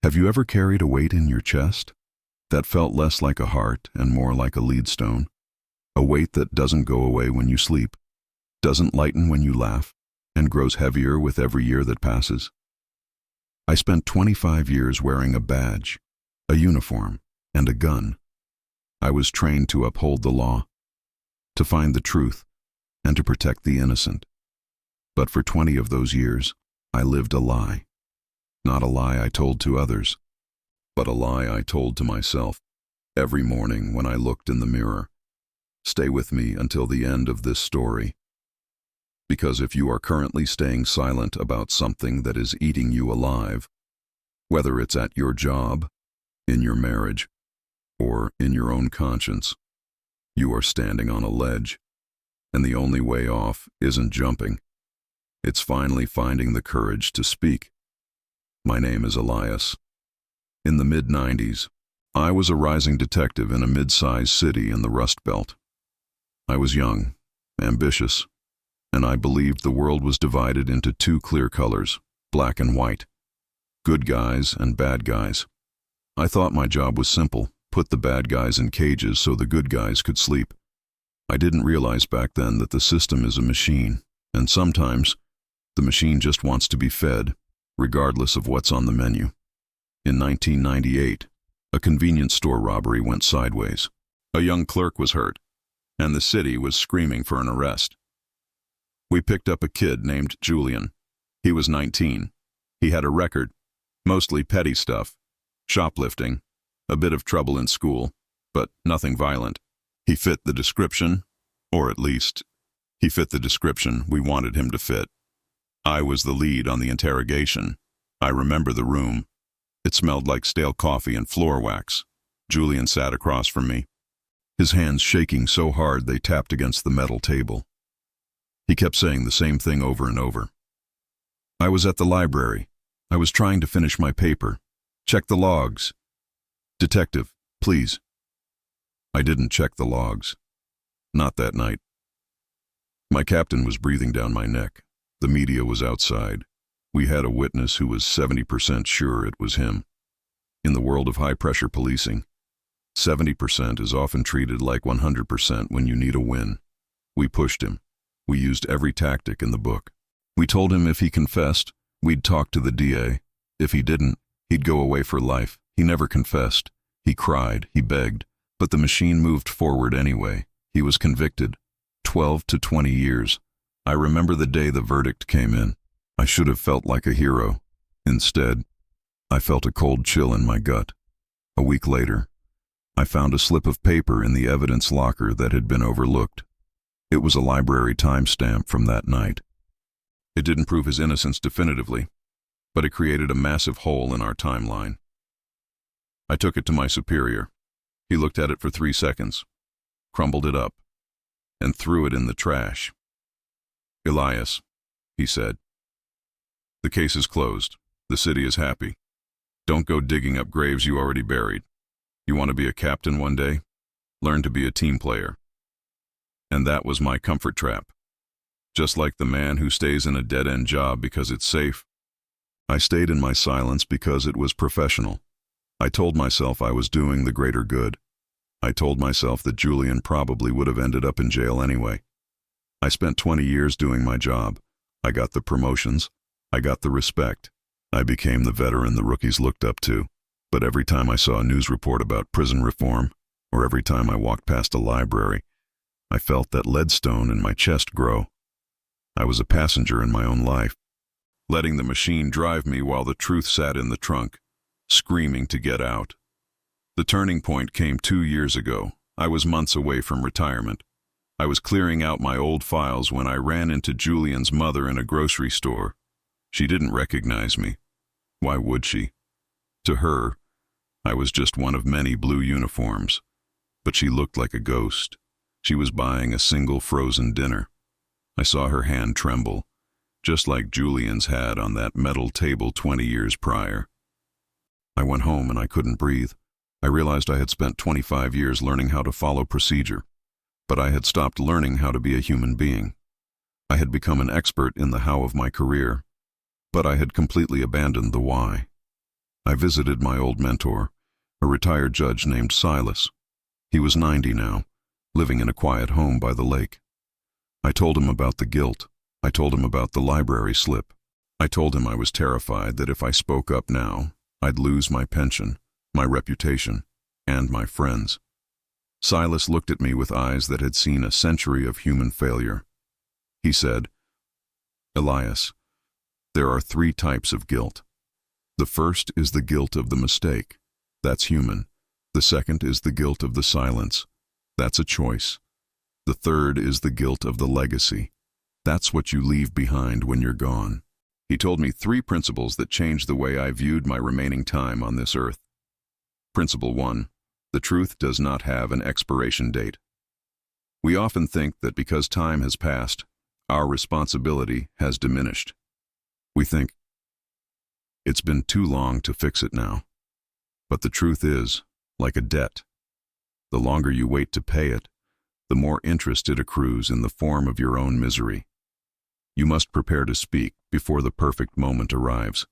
Have you ever carried a weight in your chest that felt less like a heart and more like a lead stone? A weight that doesn't go away when you sleep, doesn't lighten when you laugh, and grows heavier with every year that passes? I spent 25 years wearing a badge, a uniform, and a gun. I was trained to uphold the law, to find the truth, and to protect the innocent. But for 20 of those years, I lived a lie. Not a lie I told to others, but a lie I told to myself every morning when I looked in the mirror. Stay with me until the end of this story, because if you are currently staying silent about something that is eating you alive, whether it's at your job, in your marriage, or in your own conscience, you are standing on a ledge, and the only way off isn't jumping. It's finally finding the courage to speak. My name is Elias. In the mid-90s, I was a rising detective in a mid-sized city in the Rust Belt. I was young, ambitious, and I believed the world was divided into two clear colors, black and white, good guys and bad guys. I thought my job was simple, put the bad guys in cages so the good guys could sleep. I didn't realize back then that the system is a machine, and sometimes the machine just wants to be fed, regardless of what's on the menu. In 1998, a convenience store robbery went sideways. A young clerk was hurt, and the city was screaming for an arrest. We picked up a kid named Julian. He was 19. He had a record, mostly petty stuff, shoplifting, a bit of trouble in school, but nothing violent. He fit the description, or at least, he fit the description we wanted him to fit. I was the lead on the interrogation. I remember the room. It smelled like stale coffee and floor wax. Julian sat across from me, his hands shaking so hard they tapped against the metal table. He kept saying the same thing over and over. I was at the library. I was trying to finish my paper. Check the logs. Detective, please. I didn't check the logs. Not that night. My captain was breathing down my neck. The media was outside. We had a witness who was 70% sure it was him. In the world of high-pressure policing, 70% is often treated like 100% when you need a win. We pushed him. We used every tactic in the book. We told him if he confessed, we'd talk to the DA. If he didn't, he'd go away for life. He never confessed. He cried, he begged, but the machine moved forward anyway. He was convicted. 12 to 20 years. I remember the day the verdict came in. I should have felt like a hero. Instead, I felt a cold chill in my gut. A week later, I found a slip of paper in the evidence locker that had been overlooked. It was a library timestamp from that night. It didn't prove his innocence definitively, but it created a massive hole in our timeline. I took it to my superior. He looked at it for 3 seconds, crumbled it up, and threw it in the trash. Elias, he said, the case is closed. The city is happy. Don't go digging up graves you already buried. You want to be a captain one day? Learn to be a team player. And that was my comfort trap. Just like the man who stays in a dead-end job because it's safe, I stayed in my silence because it was professional. I told myself I was doing the greater good. I told myself that Julian probably would have ended up in jail anyway. I spent 20 years doing my job. I got the promotions. I got the respect. I became the veteran the rookies looked up to. But every time I saw a news report about prison reform, or every time I walked past a library, I felt that leadstone in my chest grow. I was a passenger in my own life, letting the machine drive me while the truth sat in the trunk, screaming to get out. The turning point came 2 years ago. I was months away from retirement. I was clearing out my old files when I ran into Julian's mother in a grocery store. She didn't recognize me. Why would she? To her, I was just one of many blue uniforms, but she looked like a ghost. She was buying a single frozen dinner. I saw her hand tremble, just like Julian's had on that metal table 20 years prior. I went home and I couldn't breathe. I realized I had spent 25 years learning how to follow procedure, but I had stopped learning how to be a human being. I had become an expert in the how of my career, but I had completely abandoned the why. I visited my old mentor, a retired judge named Silas. He was 90 now, living in a quiet home by the lake. I told him about the guilt. I told him about the library slip. I told him I was terrified that if I spoke up now, I'd lose my pension, my reputation, and my friends. Silas looked at me with eyes that had seen a century of human failure. He said, "Elias, there are 3 types of guilt. The first is the guilt of the mistake. That's human. The second is the guilt of the silence. That's a choice. The third is the guilt of the legacy. That's what you leave behind when you're gone." He told me 3 principles that changed the way I viewed my remaining time on this earth. Principle 1. The truth does not have an expiration date. We often think that because time has passed, our responsibility has diminished. We think, it's been too long to fix it now. But the truth is, like a debt, the longer you wait to pay it, the more interest it accrues in the form of your own misery. You must prepare to speak before the perfect moment arrives,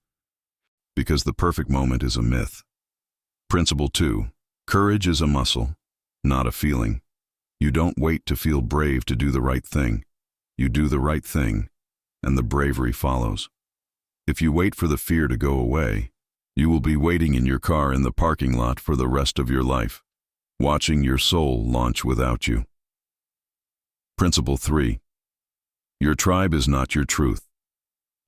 because the perfect moment is a myth. Principle 2. Courage is a muscle, not a feeling. You don't wait to feel brave to do the right thing. You do the right thing, and the bravery follows. If you wait for the fear to go away, you will be waiting in your car in the parking lot for the rest of your life, watching your soul launch without you. Principle 3. Your tribe is not your truth.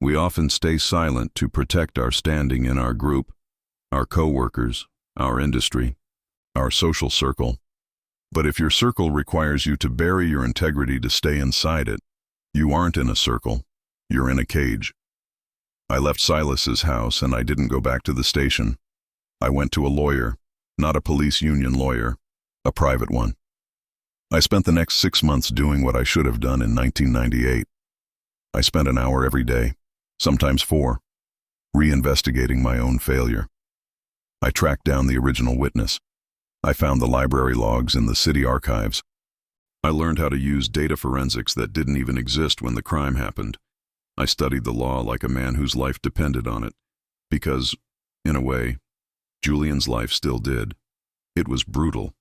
We often stay silent to protect our standing in our group, our co-workers, our industry, our social circle. But if your circle requires you to bury your integrity to stay inside it, you aren't in a circle, you're in a cage. I left Silas's house and I didn't go back to the station. I went to a lawyer, not a police union lawyer, a private one. I spent the next 6 months doing what I should have done in 1998. I spent an hour every day, sometimes 4, reinvestigating my own failure. I tracked down the original witness. I found the library logs in the city archives. I learned how to use data forensics that didn't even exist when the crime happened. I studied the law like a man whose life depended on it, because, in a way, Julian's life still did. It was brutal.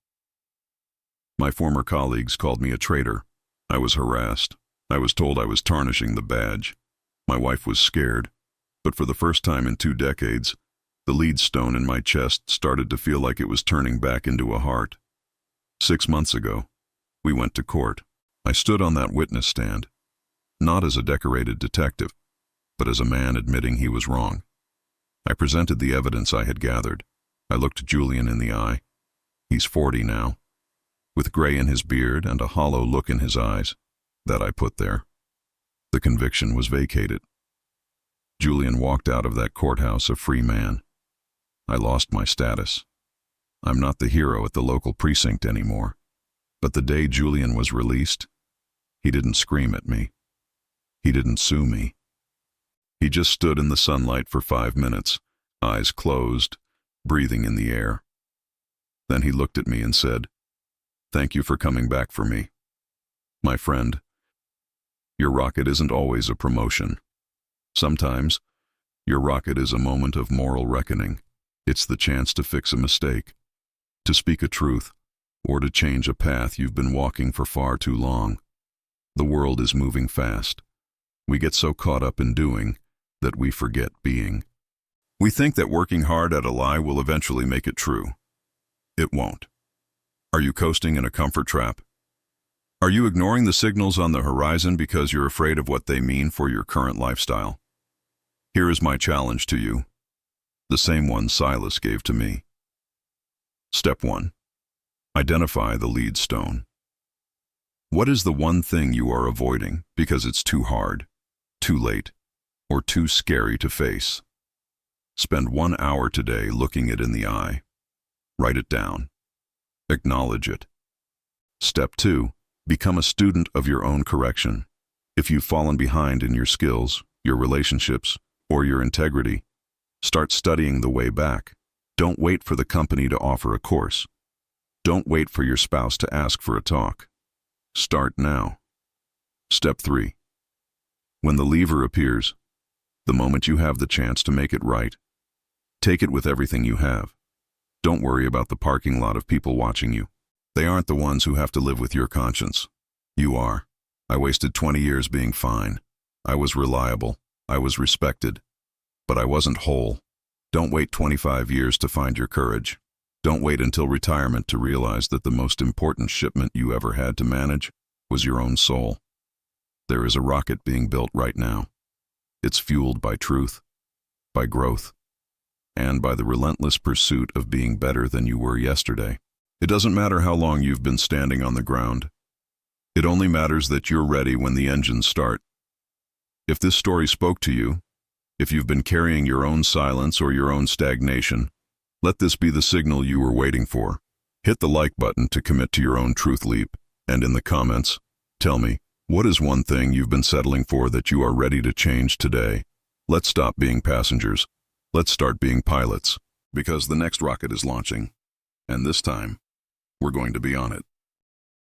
My former colleagues called me a traitor. I was harassed. I was told I was tarnishing the badge. My wife was scared, but for the first time in 2 decades, the lead stone in my chest started to feel like it was turning back into a heart. 6 months ago, we went to court. I stood on that witness stand, not as a decorated detective, but as a man admitting he was wrong. I presented the evidence I had gathered. I looked Julian in the eye. He's 40 now, with gray in his beard and a hollow look in his eyes. That I put there. The conviction was vacated. Julian walked out of that courthouse a free man. I lost my status. I'm not the hero at the local precinct anymore. But the day Julian was released, he didn't scream at me. He didn't sue me. He just stood in the sunlight for 5 minutes, eyes closed, breathing in the air. Then he looked at me and said, "Thank you for coming back for me. My friend, your rocket isn't always a promotion. Sometimes, your rocket is a moment of moral reckoning. It's the chance to fix a mistake, to speak a truth, or to change a path you've been walking for far too long. The world is moving fast. We get so caught up in doing that we forget being. We think that working hard at a lie will eventually make it true. It won't. Are you coasting in a comfort trap? Are you ignoring the signals on the horizon because you're afraid of what they mean for your current lifestyle? Here is my challenge to you, the same one Silas gave to me. Step 1. Identify the lead stone. What is the one thing you are avoiding because it's too hard, too late, or too scary to face? Spend 1 hour today looking it in the eye. Write it down. Acknowledge it. Step 2. Become a student of your own correction. If you've fallen behind in your skills, your relationships, or your integrity, start studying the way back. Don't wait for the company to offer a course. Don't wait for your spouse to ask for a talk. Start now. Step 3. When the lever appears, the moment you have the chance to make it right, Take it with everything you have. Don't worry about the parking lot of people watching you. They aren't the ones who have to live with your conscience. You are. I wasted 20 years being fine. I was reliable. I was respected. But I wasn't whole. Don't wait 25 years to find your courage. Don't wait until retirement to realize that the most important shipment you ever had to manage was your own soul. There is a rocket being built right now. It's fueled by truth, by growth, and by the relentless pursuit of being better than you were yesterday. It doesn't matter how long you've been standing on the ground. It only matters that you're ready when the engines start. If this story spoke to you, if you've been carrying your own silence or your own stagnation, let this be the signal you were waiting for. Hit the like button to commit to your own truth leap, and in the comments, tell me, what is one thing you've been settling for that you are ready to change today? Let's stop being passengers. Let's start being pilots, because the next rocket is launching, and this time, we're going to be on it.